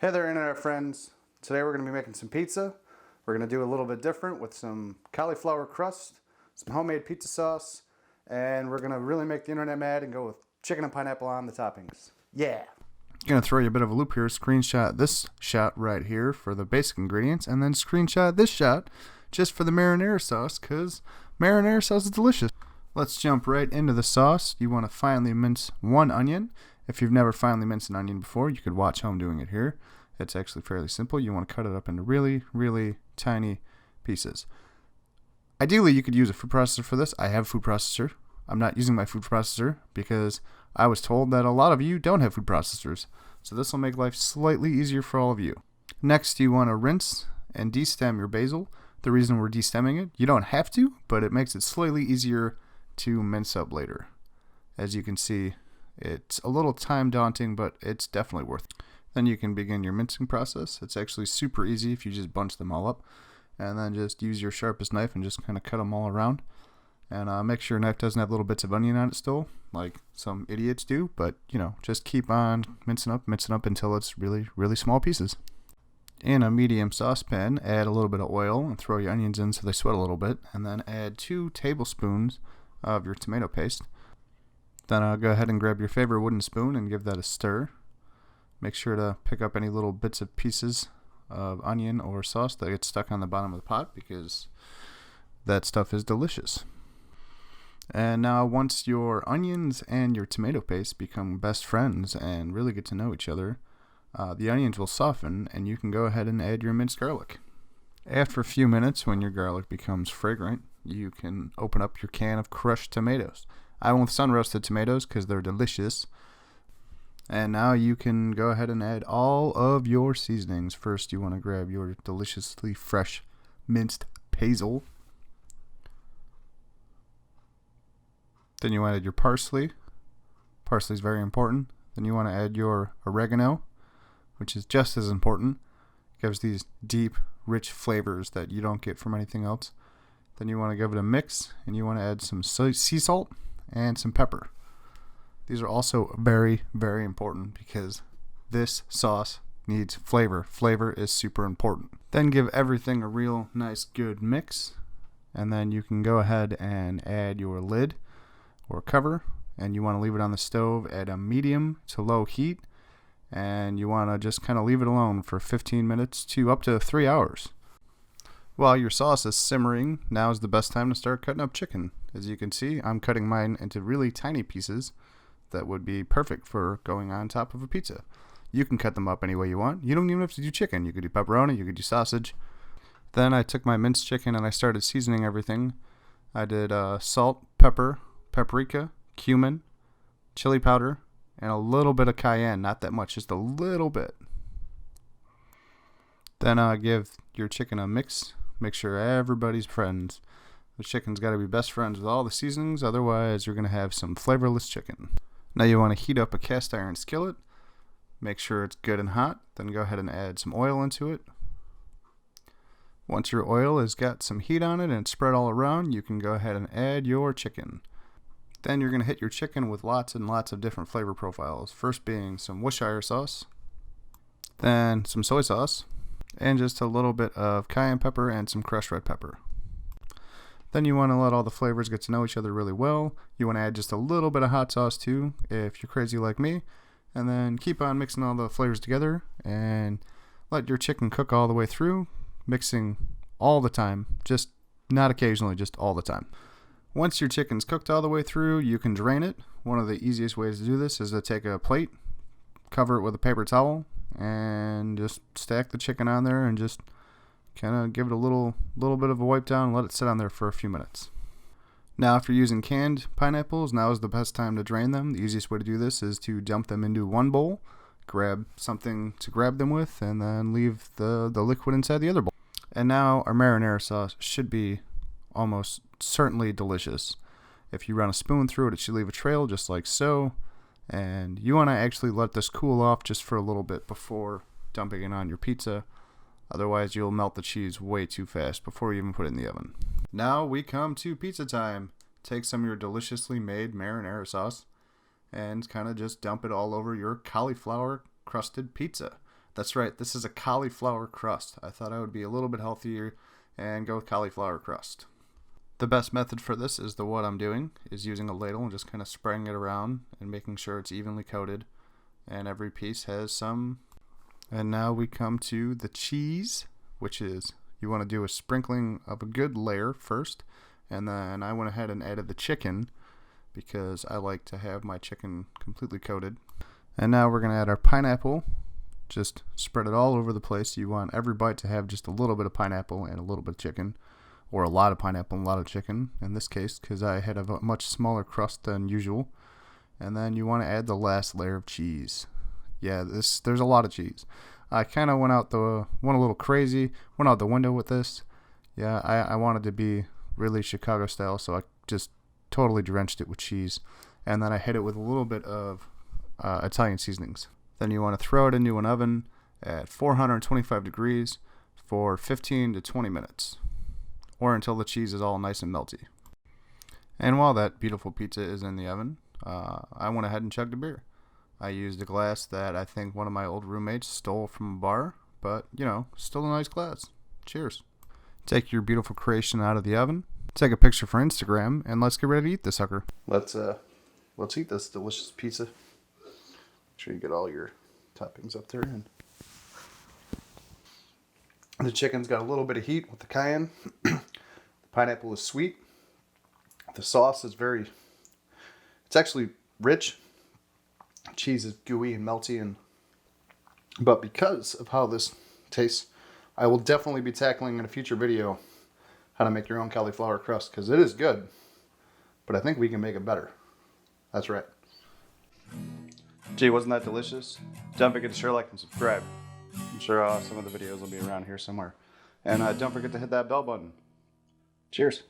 Hey there, internet friends. Today we're going to be making some pizza. We're going to do a little bit different with some cauliflower crust, some homemade pizza sauce, and we're going to really make the internet mad and go with chicken and pineapple on the toppings. Yeah! Gonna throw you a bit of a loop here. Screenshot this shot right here for the basic ingredients, and then screenshot this shot just for the marinara sauce, because marinara sauce is delicious. Let's jump right into the sauce. You want to finely mince one onion. If you've never finely minced an onion before, you could watch how I'm doing it here. It's actually fairly simple. You want to cut it up into really, really tiny pieces. Ideally, you could use a food processor for this. I have a food processor. I'm not using my food processor because I was told that a lot of you don't have food processors. So this will make life slightly easier for all of you. Next, you want to rinse and destem your basil. The reason we're destemming it, you don't have to, but it makes it slightly easier to mince up later. As you can see, it's a little time daunting, but it's definitely worth it. Then you can begin your mincing process. It's actually super easy if you just bunch them all up. And then just use your sharpest knife and just kind of cut them all around. And make sure your knife doesn't have little bits of onion on it still, like some idiots do. But, just keep on mincing up until it's really, really small pieces. In a medium saucepan, add a little bit of oil and throw your onions in so they sweat a little bit. And then add 2 tablespoons of your tomato paste. Then go ahead and grab your favorite wooden spoon and give that a stir. Make sure to pick up any little bits of pieces of onion or sauce that get stuck on the bottom of the pot, because that stuff is delicious. And now once your onions and your tomato paste become best friends and really get to know each other, the onions will soften and you can go ahead and add your minced garlic. After a few minutes, when your garlic becomes fragrant, you can open up your can of crushed tomatoes. I went with sun-roasted tomatoes because they're delicious. And now you can go ahead and add all of your seasonings. First, you want to grab your deliciously fresh minced basil. Then you want to add your parsley. Parsley is very important. Then you want to add your oregano, which is just as important. It gives these deep, rich flavors that you don't get from anything else. Then you want to give it a mix, and you want to add some sea salt and some pepper. These are also very, very important because this sauce needs flavor. Flavor is super important. Then give everything a real nice good mix, and then you can go ahead and add your lid or cover, and you want to leave it on the stove at a medium to low heat, and you want to just kind of leave it alone for 15 minutes to up to 3 hours. While your sauce is simmering, now is the best time to start cutting up chicken. As you can see, I'm cutting mine into really tiny pieces that would be perfect for going on top of a pizza. You can cut them up any way you want. You don't even have to do chicken. You could do pepperoni, you could do sausage. Then I took my minced chicken and I started seasoning everything. I did salt, pepper, paprika, cumin, chili powder, and a little bit of cayenne. Not that much, just a little bit. Then give your chicken a mix. Make sure everybody's friends. The chicken's got to be best friends with all the seasonings, otherwise you're going to have some flavorless chicken. Now you want to heat up a cast iron skillet. Make sure it's good and hot. Then go ahead and add some oil into it. Once your oil has got some heat on it and it's spread all around, you can go ahead and add your chicken. Then you're going to hit your chicken with lots and lots of different flavor profiles. First being some Worcestershire sauce, then some soy sauce, and just a little bit of cayenne pepper and some crushed red pepper. Then you want to let all the flavors get to know each other really well. You want to add just a little bit of hot sauce too, if you're crazy like me. And then keep on mixing all the flavors together and let your chicken cook all the way through, mixing all the time, just not occasionally, just all the time. Once your chicken's cooked all the way through, you can drain it. One of the easiest ways to do this is to take a plate, cover it with a paper towel, and just stack the chicken on there and just kind of give it a little bit of a wipe down and let it sit on there for a few minutes. Now, if you're using canned pineapples, now is the best time to drain them. The easiest way to do this is to dump them into one bowl, grab something to grab them with, and then leave the liquid inside the other bowl. And now our marinara sauce should be almost certainly delicious. If you run a spoon through it, it should leave a trail just like so. And you want to actually let this cool off just for a little bit before dumping it on your pizza. Otherwise, you'll melt the cheese way too fast before you even put it in the oven. Now we come to pizza time. Take some of your deliciously made marinara sauce and kind of just dump it all over your cauliflower crusted pizza. That's right, this is a cauliflower crust. I thought I would be a little bit healthier and go with cauliflower crust. The best method for this is what I'm doing, is using a ladle and just kind of spreading it around and making sure it's evenly coated and every piece has some. And now we come to the cheese, which is, you want to do a sprinkling of a good layer first, and then I went ahead and added the chicken because I like to have my chicken completely coated. And now we're going to add our pineapple. Just spread it all over the place. You want every bite to have just a little bit of pineapple and a little bit of chicken, or a lot of pineapple and a lot of chicken in this case, because I had a much smaller crust than usual. And then you want to add the last layer of cheese. Yeah, there's a lot of cheese. I kind of went a little crazy, went out the window with this. Yeah, I wanted to be really Chicago style, so I just totally drenched it with cheese. And then I hit it with a little bit of Italian seasonings. Then you want to throw it into an oven at 425 degrees for 15 to 20 minutes, or until the cheese is all nice and melty. And while that beautiful pizza is in the oven, I went ahead and chugged a beer. I used a glass that I think one of my old roommates stole from a bar, but, you know, still a nice glass. Cheers. Take your beautiful creation out of the oven, take a picture for Instagram, and let's get ready to eat this sucker. Let's eat this delicious pizza. Make sure you get all your toppings up there. And the chicken's got a little bit of heat with the cayenne. The pineapple is sweet. The sauce is it's actually rich. Cheese is gooey and melty, but because of how this tastes, I will definitely be tackling in a future video how to make your own cauliflower crust, because it is good, but I think we can make it better. That's right. Gee, wasn't that delicious? Don't forget to share, like, and subscribe. I'm sure some of the videos will be around here somewhere. And don't forget to hit that bell button. Cheers.